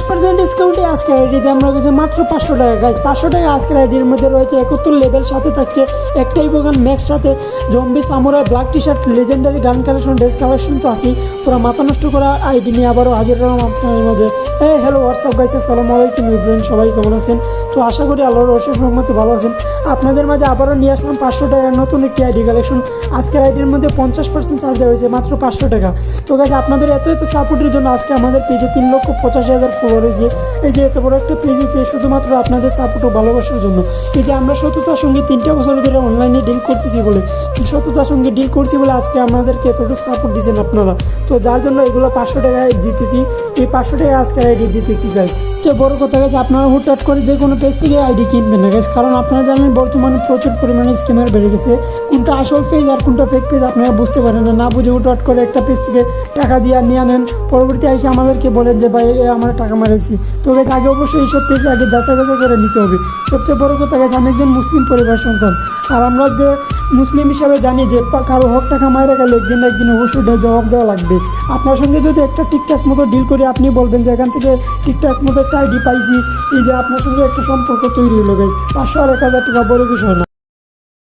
50% ডিসকাউন্টে আজকের আইডিতে আমরা রয়েছে মাত্র 500 টাকা গাইজ। 500 টাকা আজকের আইডির মধ্যে রয়েছে 71 লেভেল, সাথে থাকছে একটাই বোগান ম্যাক্স, সাথে zombie samurai black T shirt, legendary গান কালেকশন, ড্রেস কালেকশন তো আসি। পুরো মাথা নষ্ট করা আইডি নিয়ে আবারও হাজির হলাম আপনাদের মাঝে। হ্যালো হোয়াটসঅ্যাপ গাইস, আসসালামু আলাইকুম ইব্রাহিম, সবাই কেমন আছেন? তো আশা করি আল্লাহর অশেষ রহমতে ভালো আছেন। আপনাদের মাঝে আবারও নিয়ে আসলাম 500 টাকার নতুন একটি আইডি কালেকশন। আজকের আইডির মধ্যে 50% ছাড় দেওয়া হয়েছে মাত্র 500 টাকা। তো গাইস, আপনাদের এত সাপোর্টের জন্য আজকে আমাদের পেজে 3,85,000 ফলোয়ার হয়েছে। এই যে এত বড় একটা পেজেতে শুধুমাত্র আপনাদের সাপোর্ট ও ভালোবাসার জন্য। এই যে আমরা সততার সঙ্গে 3টা বছর ধরে অনলাইনে ডিল করতেছি বলে, সততার সঙ্গে ডিল করছি বলে আজকে আমাদেরকে এতটুকু সাপোর্ট দিচ্ছেন আপনারা। তো যার জন্য এগুলো 500 টাকায় দিতেছি, এই 500 টাকা আজকের আইডি দিতেছি গাইস। তো বড় কথা গেছে, আপনারা হুটহাট করে যে কোনো পেজ থেকে আইডি কিনবেন না গাইস, কারণ আপনারা জানেন বর্তমানে প্রচুর পরিমাণে স্ক্যামার বেড়ে গেছে। কোনটা আসল পেজ আর কোনটা ফেক পেজ আপনারা বুঝতে পারেন না, না বুঝে হুটহাট করে একটা পেজ থেকে টাকা দিয়ে নিয়ে আনেন, পরবর্তী এসে আমাদেরকে বলেন যে ভাই আমার টাকা মারেছি। তো গাইস, আগে অবশ্যই এইসব পেজে আগে যাচাই বাছাই করে নিতে হবে। সবচেয়ে বড় কথা গাইস, আমি একজন মুসলিম পরিবার সন্তান, আর আমরা যে মুসলিম হিসাবে জানি যে কারো হক টাকা মারা গেলে একদিন না একদিন অবশ্যই জবাব দেওয়া লাগবে। আপনার সঙ্গে যদি একটা ঠিকঠাক মতো ডিল করে আপনি বলবেন যে এখান থেকে ঠিকঠাক মতো একটা আইডি পাইছি, এই যে আপনার সঙ্গে একটা সম্পর্ক তৈরি হলো গাইস। 500 আর 1000 টাকা বড় বিষয় না।